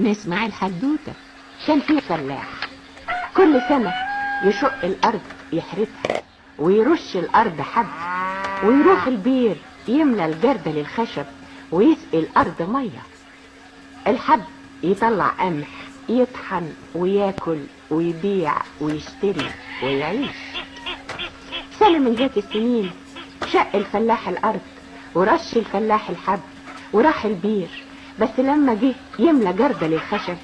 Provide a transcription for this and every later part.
نسمع الحدوتة. كان في فلاح كل سنة يشق الأرض يحرثها ويرش الأرض حب، ويروح البير يملى الجردل الخشب ويسقي الأرض مية. الحب يطلع قمح يطحن وياكل ويبيع ويشتري ويعيش. سنة من جات السنين شق الفلاح الأرض ورش الفلاح الحب وراح البير، بس لما جه يملى جردل الخشب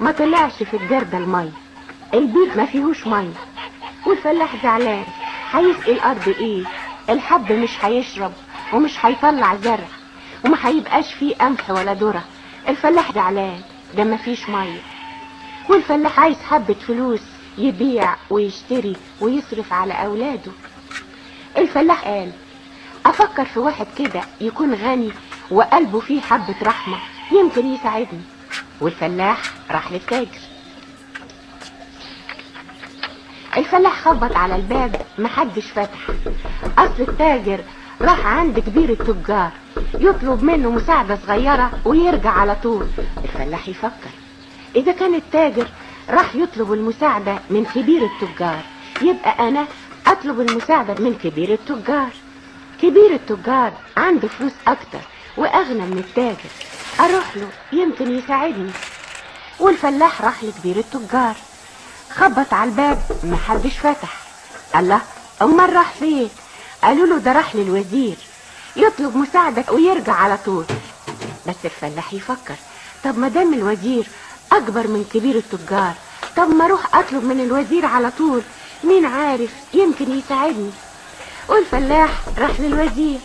ما طلعش في الجردل مية، البير ما فيهوش مية. والفلاح زعلان، هيسقي الأرض ايه؟ الحب مش هيشرب ومش هيطلع زرع وما هيبقاش فيه قمح ولا ذرة. الفلاح زعلان، ده ما فيش مية. والفلاح عايز حبة فلوس يبيع ويشتري ويصرف على أولاده. الفلاح قال أفكر في واحد كده يكون غني وقلبه فيه حبة رحمة يمكن يساعدني. والفلاح راح للتاجر. الفلاح خبط على الباب محدش فتح. أصل التاجر راح عند كبير التجار يطلب منه مساعدة صغيرة ويرجع على طول. الفلاح يفكر إذا كان التاجر راح يطلب المساعدة من كبير التجار يبقى أنا أطلب المساعدة من كبير التجار. كبير التجار عنده فلوس أكتر وأغنى من التاجر، أروح له يمكن يساعدني. والفلاح راح لكبير التجار، خبط على الباب محدش فتح. الله، أمال راح فين؟ قالوا له ده راح للوزير يطلب مساعدة ويرجع على طول. بس الفلاح يفكر طب ما دام الوزير أكبر من كبير التجار، طب ما اروح أطلب من الوزير على طول، مين عارف يمكن يساعدني. والفلاح راح للوزير،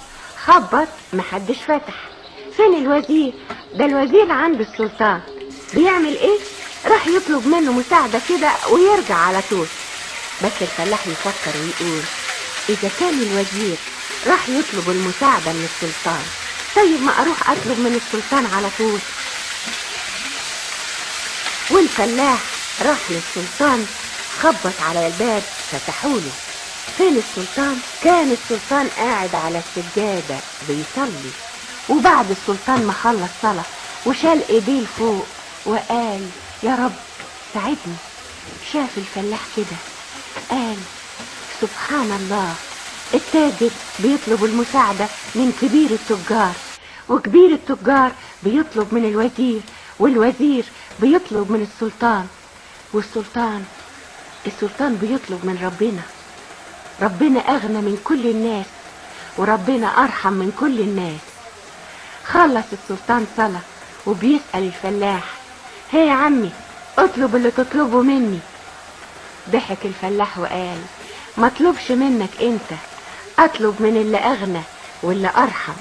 خبط محدش فتح. فين الوزير؟ ده الوزير عند السلطان. بيعمل ايه؟ راح يطلب منه مساعدة كده ويرجع على طول. بس الفلاح يفكر ويقول اذا كان الوزير راح يطلب المساعدة من السلطان، طيب ما اروح اطلب من السلطان على طول. والفلاح راح للسلطان، خبط على الباب فتحوله. فين السلطان؟ كان السلطان قاعد على السجادة بيصلي. وبعد السلطان ما خلص صلاة وشال ايديه لفوق وقال يا رب ساعدني. شاف الفلاح كده قال سبحان الله، التاجر بيطلب المساعدة من كبير التجار، وكبير التجار بيطلب من الوزير، والوزير بيطلب من السلطان، والسلطان بيطلب من ربنا. ربنا أغنى من كل الناس وربنا أرحم من كل الناس. خلص السلطان صلاة وبيسأل الفلاح هي يا عمي اطلب اللي تطلبه مني. ضحك الفلاح وقال ما اطلبش منك انت، اطلب من اللي أغنى واللي أرحم،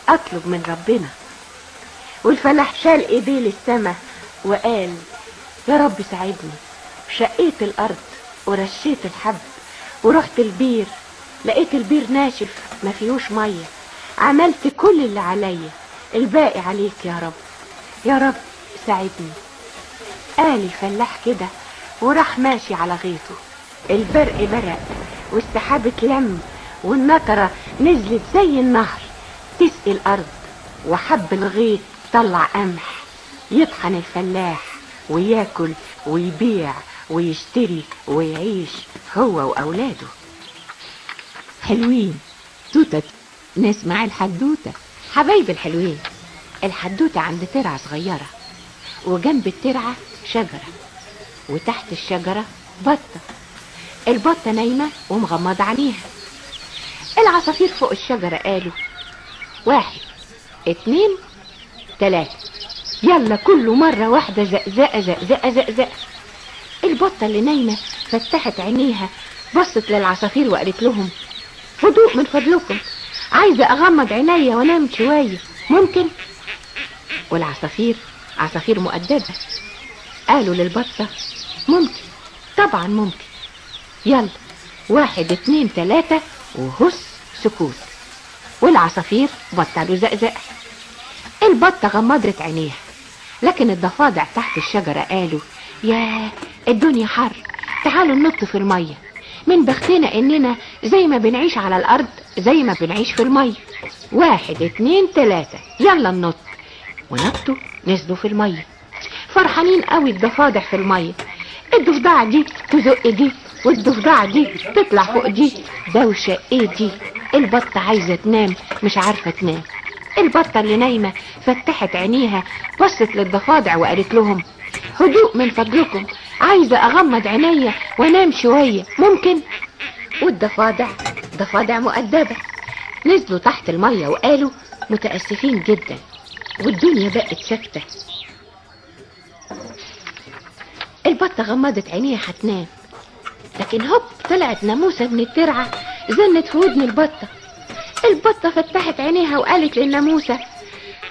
اطلب من ربنا. والفلاح شال ايديه للسما وقال يا رب ساعدني. شقيت الأرض ورشيت الحب ورحت البير، لقيت البير ناشف ما فيهوش مية. عملت كل اللي عليا، الباقي عليك يا رب، يا رب ساعدني. قال الفلاح كده وراح ماشي على غيطه. البرق برق والسحاب اتلم والنطرة نزلت زي النهر تسقي الأرض، وحب الغيط طلع قمح. يطحن الفلاح وياكل ويبيع ويشتري ويعيش هو وأولاده. حلوين توتة، نسمع الحدوتة. حبايب الحلوين، الحدوتة عند ترعة صغيرة، وجنب الترعة شجرة، وتحت الشجرة بطة. البطة نايمة ومغمضة عينيها. العصافير فوق الشجرة قالوا 1 2 3، يلا كله مرة واحدة زقزقة زقزقة زقزقة. البطة اللي نايمة فتحت عينيها، بصت للعصافير وقالت لهم هدوء من فضلكم، عايزة اغمض عينيا وانام شوية، ممكن؟ والعصافير عصافير مؤدبة قالوا للبطة ممكن، طبعا ممكن، يلا 1 2 3 وهس سكوت. والعصافير بطلوا زقزق. البطة غمضت عينيها، لكن الضفادع تحت الشجرة قالوا يا الدنيا حر، تعالوا ننط في المية، من بختنا اننا زي ما بنعيش على الارض زي ما بنعيش في المية. 1 2 3 يلا ننط. ونطوا نزلوا في المية. فرحانين قوي الضفادع في المية. الضفدعة دي تزق دي والضفدعة دي تطلع فوق دي. دوشة ايه دي؟ البطة عايزة تنام مش عارفة تنام. البطة اللي نايمة فتحت عينيها، بصت للضفادع وقالت لهم هدوء من فضلكم، عايزة اغمض عينيا وانام شوية ممكن؟ والضفادع ضفادع مؤدبة نزلوا تحت المية وقالوا متأسفين جدا، والدنيا بقت ساكتة. البطة غمضت عينيها هتنام، لكن هوب طلعت ناموسة من الترعة زنت في ودن البطة. البطة فتحت عينيها وقالت للناموسة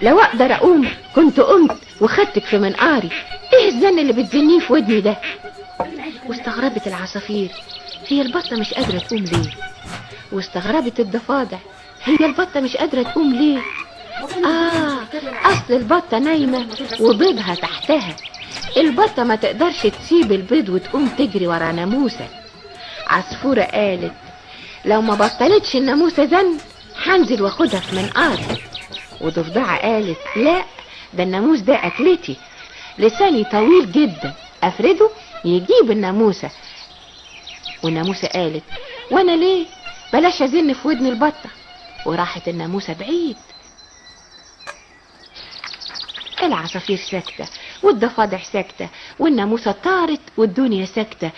لو اقدر اقوم كنت قمت وخدتك في منقاري، ايه الزن اللي بتزنيه في ودني ده؟ واستغربت العصافير هي البطة مش قادرة تقوم ليه، واستغربت الضفادع هي البطة مش قادرة تقوم ليه. اصل البطة نايمة وبيضها تحتها. البطة ما تقدرش تسيب البيض وتقوم تجري ورا ناموسة. عصفورة قالت لو ما بطلتش الناموسة زن هنزل واخدها في منقاري. وضفدعة قالت لا، ده الناموس ده اكلتي، لساني طويل جدا افرده يجيب الناموسة. والناموسة قالت وانا ليه، بلاش ازن في ودن البطة. وراحت الناموسة بعيد. العصافير ساكتة والضفادع ساكتة والناموسة طارت والدنيا ساكتة